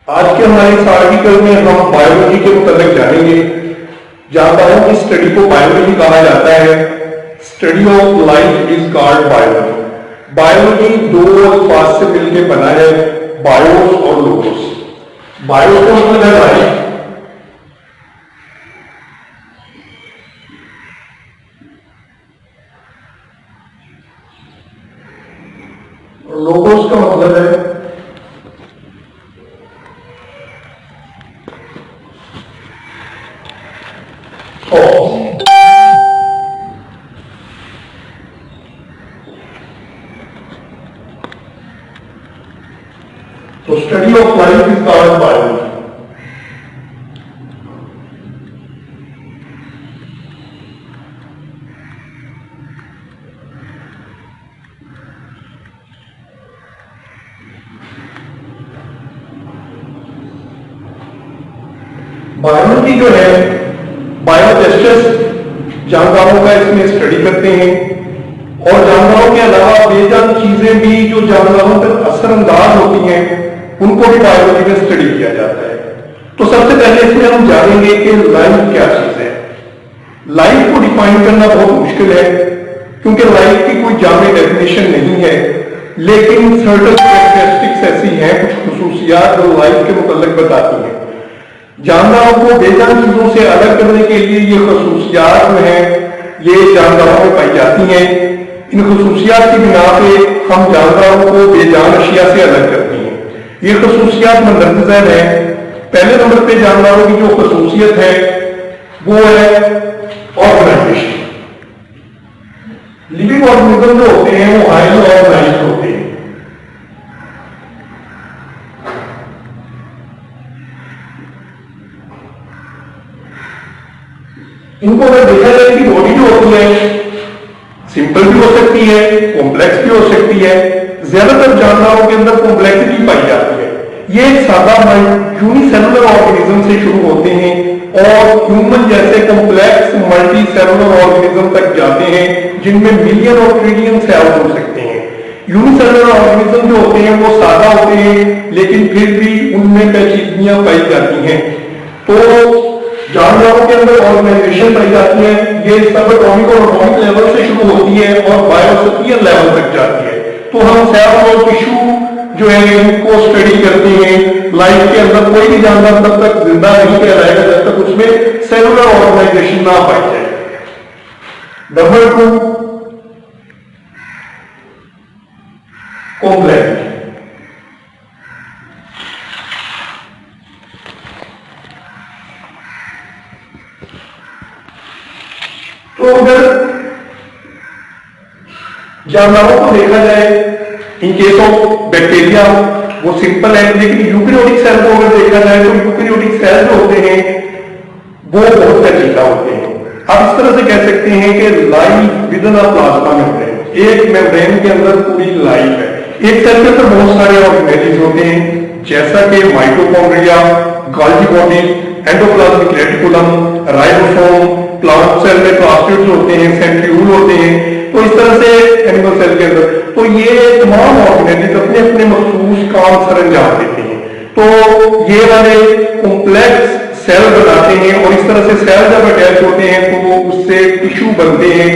आज के हमारे इस आर्टिकल में हम बायोलॉजी के मुताबिक जानेंगे। जानदारों की स्टडी को बायोलॉजी कहा जाता है। Study of life is called biology. Biology दो अल्फाज से मिलकर बना है, बायोस और लोगोस। बायोस का मतलब है लाइफ, लोगोस का मतलब है तो study of life is called biology. Biology जो है बायोटेस्टर्स जानदारों का इसमें स्टडी करते हैं और जानदारों के अलावा बेजान चीजें भी जो जानदारों पर असरअंदाज होती हैं उनको भी बायोलॉजी में स्टडी किया जाता है। तो सबसे पहले इसमें हम जानेंगे कि लाइफ क्या चीज है। लाइफ को डिफाइन करना बहुत मुश्किल है क्योंकि लाइफ की कोई जामे डेफिनेशन नहीं है, लेकिन सर्टेन कैरेक्टरिस्टिक्स ऐसी हैं, कुछ खुसूसियात जो लाइफ के मुताल्लिक बताती हैं। जानदारों को बेजान चीजों से अलग करने के लिए ये खुसूसियात जो हैं ये जानदारों में पाई जाती हैं। इन खुसूसियात की बिना पे हम जानदारों को बेजान अशिया से अलग करते हैं। ये खुसूसियात मंदरज़र है। पहले नंबर पे जानदारों की जो खुसूसियत है वो है ऑर्गेनाइजेशन। लिविंग ऑर्गेनिज्म जो होते हैं वो हाईली ऑर्गेनाइज्ड होते हैं। इनको अगर देखा जाए कि बॉडी जो होती है सिंपल भी हो सकती है, कॉम्प्लेक्स भी हो सकती है। ज्यादातर जानवरों के अंदर कॉम्प्लेक्सिटी पाई जाती है। ये एक सादा यूनिसेलुलर ऑर्गेनिज्म से शुरू होते हैं और ह्यूमन जैसे कॉम्प्लेक्स मल्टी सेलुलर ऑर्गेनिज्म तक जाते हैं जिनमें मिलियन और ट्रिलियन सेल्स हो सकते हैं। यूनिसेलुलर ऑर्गेनिज्म जो होते हैं वो सादा होते हैं लेकिन फिर भी उनमें पेचीदगियां पाई जाती हैं। तो जानवरों के अंदर ऑर्गेनाइजेशन पाई जाती है। ये सब एटॉमिक और एटॉमिक लेवल से शुरू होती है और बायोस्फीयर लेवल तक जाती है। तो हम सेल और टिश्यू जो है इनको स्टडी करते हैं। लाइफ के अंदर कोई भी जानवर तब तक जिंदा नहीं कहलाएगा जब तक उसमें सेलुलर ऑर्गेनाइजेशन ना पाई जाए। Number 2 complex. तो अगर जानवरों को देखा जाए इन केस ऑफ बैक्टीरिया वो सिंपल है, लेकिन यूकेरियोटिक सेल को अगर देखा जाए तो यूकेरियोटिक सेल जो होते हैं वो बहुत पेचीदा होते हैं। आप इस तरह से कह सकते हैं कि life with in a plasma membrane. एक मेम्ब्रेन के अंदर पूरी लाइफ है। एक सेल के अंदर बहुत सारे ऑर्गेनेलिज होते हैं जैसा कि mitochondria, Golgi body, endoplasmic reticulum, ribosome, plant cell में प्लास्टिड्स होते हैं, सेंट्रीओल होते हैं। तो इस तरह से एनिमल सेल के अंदर तो ये तमाम ऑर्गेनेलिज अपने अपने मखसूस काम सरंजाम देते हैं। तो ये वाले कॉम्प्लेक्स सेल बनाते हैं और इस तरह से सेल जब अटैच होते हैं तो उससे टिश्यू बनते हैं।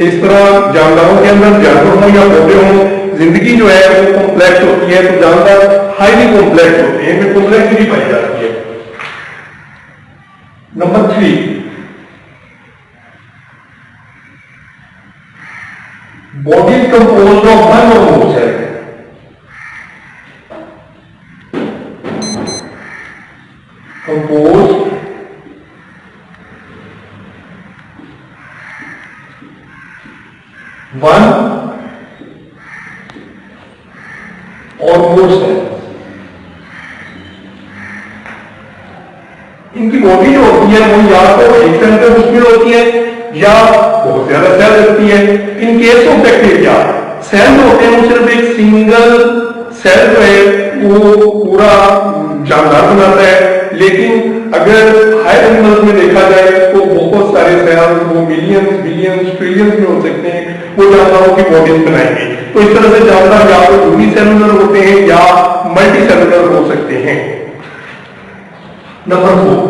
इस तरह जानवरों के अंदर जानवर हों या पौधे हों, जिंदगी जो है वो कॉम्प्लेक्स होती है। तो जानवर हाईली कॉम्प्लेक्स होते हैं, इनमें कॉम्प्लेक्सिटी पाई जाती है। Number 3 body composed of one और मोर सेल। कंपोज्ड वन और मोर सेल। इनकी बॉडी जो होती है वो या तो एक सेल पे मुश्किल होती है या बहुत ज्यादा सेल लगती है। In case of bacteria cell जो होते हैं वो सिर्फ एक सिंगल सेल जो है वो पूरा जानदार बनाता है, लेकिन अगर हायर एनिमल्स में देखा जाए तो बहुत सारे सेल वो मिलियंस बिलियंस ट्रिलियंस में हो सकते हैं, वो जानदारों की बॉडीज बनाएंगे। तो इस तरह से जानदार या तो यूनिसेलुलर होते हैं या मल्टी सेलुलर हो सकते हैं। नंबर 4,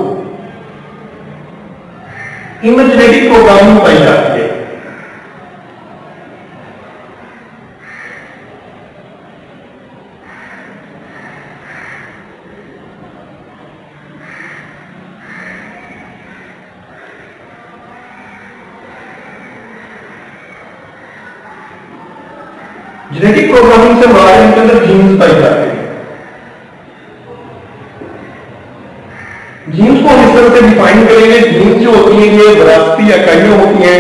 इनमें जेनेटिक प्रोग्रामिंग पाई जाती है। जेनेटिक प्रोग्रामिंग से हमारे इनके अंदर जीन्स पाई जाते हैं। जीन्स को हम इस तरह से डिफाइन करेंगे, जीन्स जो होती हैं ये विरासती इकाइयां होती हैं,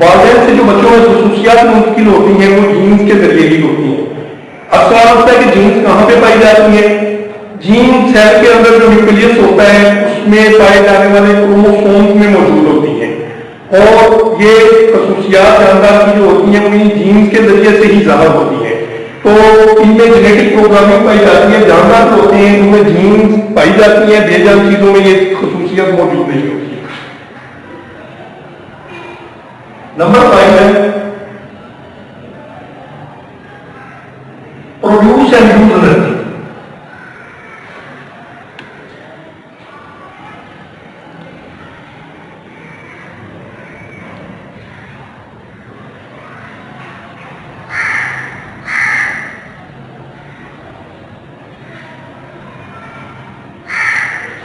वालिदैन से जो बच्चों में खसूसियात मुंतकिल होती हैं वो जीन्स के जरिए ही होती हैं। अब सवाल होता है कि जीन्स कहां पे पाई जाती है? जीन सेल के अंदर जो न्यूक्लियस होता है उसमें पाए जाने वाले क्रोमोसोम्स में मौजूद होती हैं, और ये खसूसियात जानदार की जो होती हैं वो इन जीन्स के जरिए से ही जाहिर होती है। तो इनमें जेनेटिक प्रोग्रामिंग पाई जाती है, जानदार होते हैं इनमें जीन्स पाई जाती है, बेजान चीजों में ये खसूसियत मौजूद नहीं होती। नंबर 5 है produce and use energy.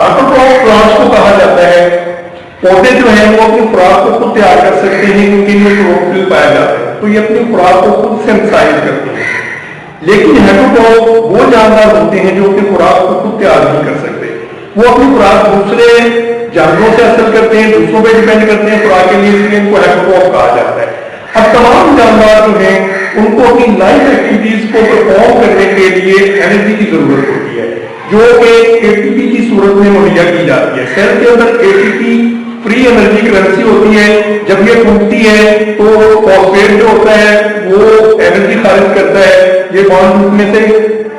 Autotroph plants को कहा जाता है, पौधे जो हैं वो अपनी खुराक को खुद तैयार कर सकते हैं क्योंकि इनमें क्लोरोफिल पाया जाता है, तो ये अपनी खुराक को खुद सिंथेसाइज करते हैं। लेकिन हेटेरोट्रॉफ वो जानवर होते हैं जो अपनी खुराक को खुद तैयार नहीं कर सकते, वो अपनी खुराक दूसरे जानवरों से हासिल करते हैं, दूसरों पर डिपेंड करते हैं खुराक के लिए, इसलिए इनको हेटेरोट्रॉफ कहा जाता है। अब तमाम जानवर जो हैं उनको अपनी लाइफ एक्टिविटीज को परफॉर्म करने के लिए एनर्जी की जरूरत होती है, जो कि एटीपी की सूरत में मुहैया की जाती है। सेल के अंदर एटीपी फ्री एनर्जी करेंसी होती है, जब ये टूटती है तो फॉस्फेट जो होता है वो एनर्जी खारिज करता है, ये बॉन्ड में से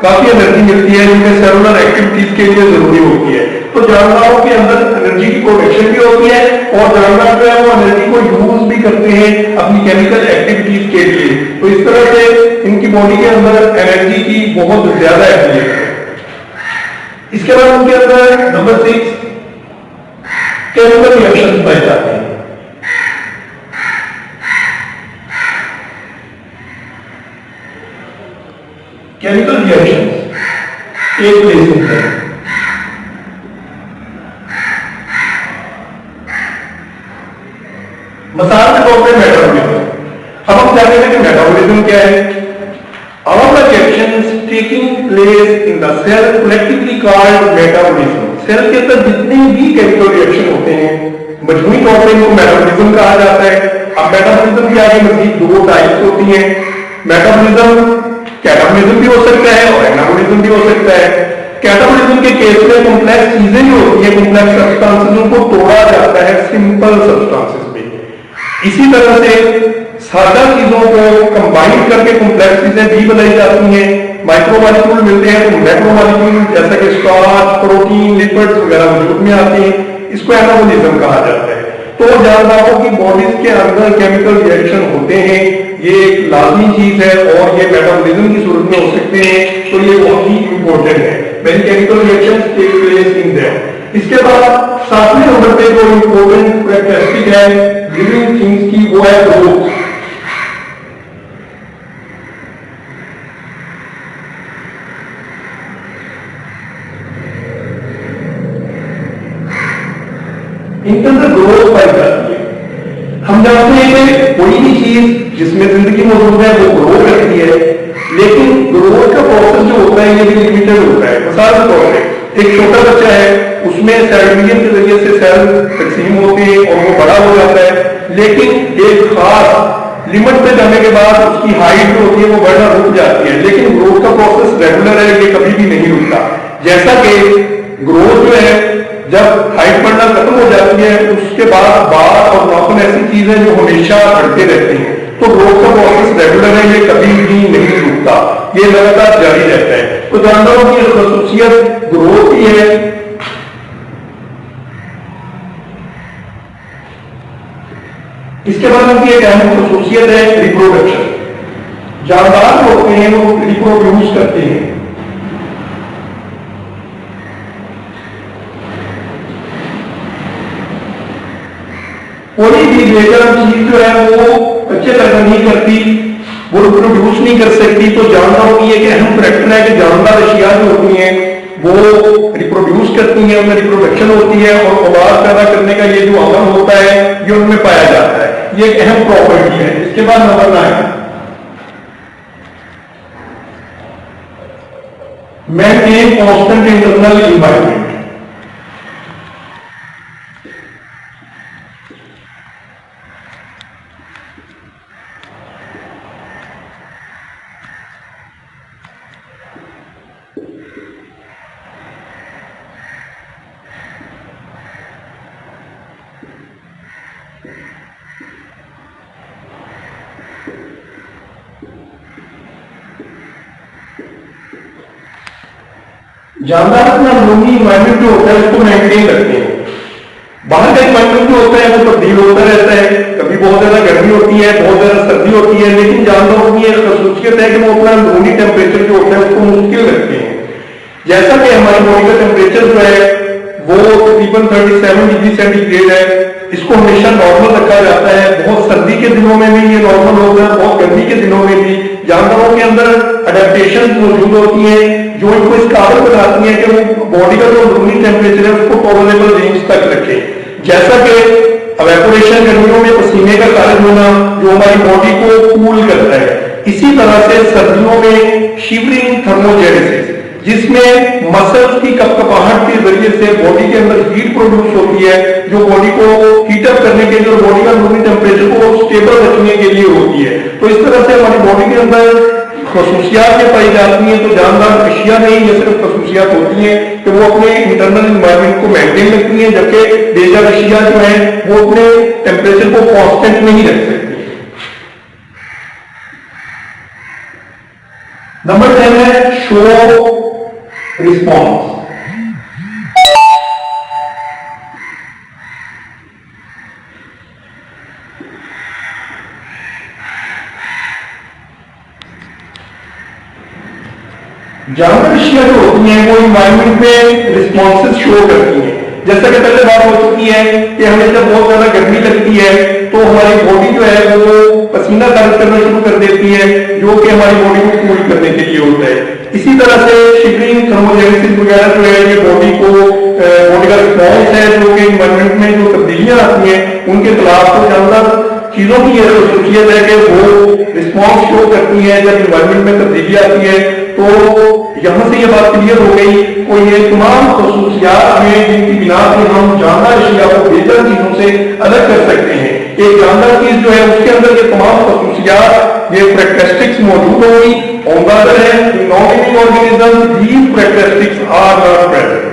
काफी एनर्जी मिलती है जिसमें सेलुलर एक्टिविटीज के लिए जरूरी होती है। तो जानवरों के अंदर एनर्जी की प्रोडक्शन भी होती है और जानवर जो है वो एनर्जी को यूज भी करते हैं अपनी केमिकल एक्टिविटीज के लिए। तो इस तरह से इनकी बॉडी के अंदर एनर्जी की बहुत ज्यादा अहमियत है। इसके बाद उनके अंदर नंबर 6 केमिकल रिएक्शन पाए जाते हैं। केमिकल रिएक्शन एक प्लेस होता है। मिसाल के तौर पर मेटाबॉलिज्म। अब हम जानते हैं कि मेटाबॉलिज्म क्या है। All the reactions taking place in the cell collectively called metabolism। Cell के अंदर जितने भी केमिकल रिएक्शन होते हैं मजमूई तौर पर इनको मेटाबॉलिज्म कहा जाता है। अब मेटाबॉलिज्म की आगे मजीद 2 टाइप्स होती हैं। मेटाबॉलिज्म कैटाबॉलिज्म भी हो सकता है और एनाबॉलिज्म भी हो सकता है। कैटाबॉलिज्म के केस में कॉम्प्लेक्स चीजें जो होती है, कॉम्प्लेक्स सब्सटेंसेस को तोड़ा जाता है सिंपल सब्सटेंसेस में। इसी तरह से सादा चीजों को कंबाइन करके कॉम्प्लेक्स चीजें भी बनाई जाती हैं। माइक्रोमॉलिक्यूल मिलते हैं तो मैक्रोमॉलिक्यूल जैसा कि स्टार्च, प्रोटीन, लिपिड्स वगैरह वजूद में आते हैं, इसको एनाबॉलिज्म कहा जाता है। तो जानवरों की बॉडीज के अंदर केमिकल रिएक्शन होते हैं, ये एक लाजमी चीज है और ये मेटाबॉलिज्म की सूरत में हो सकते हैं, तो ये बहुत ही इंपॉर्टेंट है। When chemical reactions take place in there. इसके बाद 7वें नंबर पे जो इंपॉर्टेंट कैरेक्टरिस्टिक है लिविंग थिंग्स की, वो है ग्रोथ। इनके अंदर ग्रोथ पाई जाती है। हम जानते हैं कि कोई भी चीज जिसमें जिंदगी मौजूद है वो ग्रो करती है, लेकिन ग्रोथ का प्रोसेस जो होता है ये भी लिमिटेड होता है। मिसाल के तौर पर एक छोटा बच्चा है, उसमें सेल डिवीजन के जरिए से सेल तकसीम होते हैं और वो बड़ा हो जाता है, लेकिन एक खास लिमिट पे जाने के बाद उसकी हाइट जो होती है वो बढ़ना रुक जाती है। लेकिन ग्रोथ का प्रोसेस रेगुलर है, ये कभी भी नहीं रुकता। जैसा कि ग्रोथ जो है जब हाइट बढ़ना खत्म हो जाती है उसके बाद बाल और नाखून ऐसी चीजें जो हमेशा बढ़ते रहती हैं, तो ग्रोथ का प्रोसेस रेगुलर है, ये कभी भी नहीं रुकता, ये लगातार जारी रहता है। तो जानवरों की खसूसियत ग्रोथ ही है। इसके बाद उनकी एक अहम खसूसियत है रिप्रोडक्शन। जानवर होते हैं वो रिप्रोड्यूस करते हैं। कोई भी बेजान चीज जो है वो बच्चे पैदा नहीं करती, वो रिप्रोड्यूस नहीं कर सकती। तो जानदारों की एक अहम फैक्टर है कि जानदार अशिया जो होती हैं वो रिप्रोड्यूस करती हैं, उनमें रिप्रोडक्शन होती है और औलाद पैदा करने का ये जो अमल होता है ये उनमें पाया जाता है। ये एक अहम प्रॉपर्टी है। इसके बाद number 9, maintain constant internal environment. जानदार अपना अंदरूनी इन्वायरमेंट जो होता है उसको मेंटेन रखते हैं। बाहर का इन्वायरमेंट जो होता है वो तब्दील होता रहता है, कभी बहुत ज्यादा गर्मी होती है, बहुत ज्यादा सर्दी होती है, लेकिन जानदारों की एक खसूसियत है कि वो अपना अंदरूनी टेम्परेचर जो होता है उसको मुश्किल रखते हैं। जैसा कि हमारी बॉडी का टेम्परेचर जो है वो तकरीबन 37 डिग्री सेंटीग्रेड है, इसको हमेशा नॉर्मल रखा जाता है। बहुत सर्दी के दिनों में भी ये नॉर्मल होता है, बहुत गर्मी के दिनों में भी। जानवरों के अंदर अडेप्टेशन मौजूद होती हैं जो इनको इस काबिल बनाती हैं कि वो बॉडी का जो अंदरूनी टेम्परेचर है उसको टॉलरेबल रेंज तक रखें। जैसा कि एवेपोरेशन, गर्मियों में पसीने का कारण होना जो हमारी बॉडी को कूल करता है, इसी तरह से सर्दियों में शिवरिंग थर्मोजेनेसिस, जिसमें मसल्स की कपकपाहट के जरिए से बॉडी के अंदर हीट प्रोड्यूस होती है जो बॉडी को हीट अप करने के लिए और बॉडी का अंदरूनी टेम्परेचर को स्टेबल रखने के लिए होती है। तो इस तरह से हमारी बॉडी के अंदर खसूसियात ये पाई जाती हैं। तो जानदार अशिया नहीं, ये सिर्फ खसूसियात होती हैं कि वो अपने इंटरनल इन्वायरमेंट को मेंटेन रखती हैं, जबकि बेजार अशिया जो है वो अपने टेम्परेचर को कांस्टेंट नहीं रख सकती। नंबर 10 है शो रिस्पॉन्स। जानवर अशिया जो होती हैं वो इन्वायरमेंट में रिस्पॉन्सेस शो करती हैं। जैसा कि पहले बात हो चुकी है कि हमें जब बहुत ज्यादा गर्मी लगती है तो हमारी बॉडी जो है वो पसीना खर्च करना शुरू कर देती है, जो कि हमारी बॉडी को कूल करने के लिए होता है। इसी तरह से शिवरिंग थर्मोजेनेसिस वगैरह जो है ये बॉडी का रिस्पॉन्स है जो कि इन्वायरमेंट में जो तब्दीलियां आती हैं उनके खिलाफ। तो जानदार चीजों की यह खसूसियत है कि वो रिस्पॉन्स शो करती है जब इन्वायरमेंट में तब्दीली आती है। तो यहां से ये बात क्लियर हो गई, कोई ये तमाम खसूसियात हैं जिनकी बिना पे हम जानदार अशिया को बेहतर चीजों से अलग कर सकते हैं। एक जानदार चीज जो है उसके अंदर ये तमाम खसूसियात, ये कैरेक्टरिस्टिक्स मौजूद होंगी। On the other hand, non living organism, these characteristics are not present.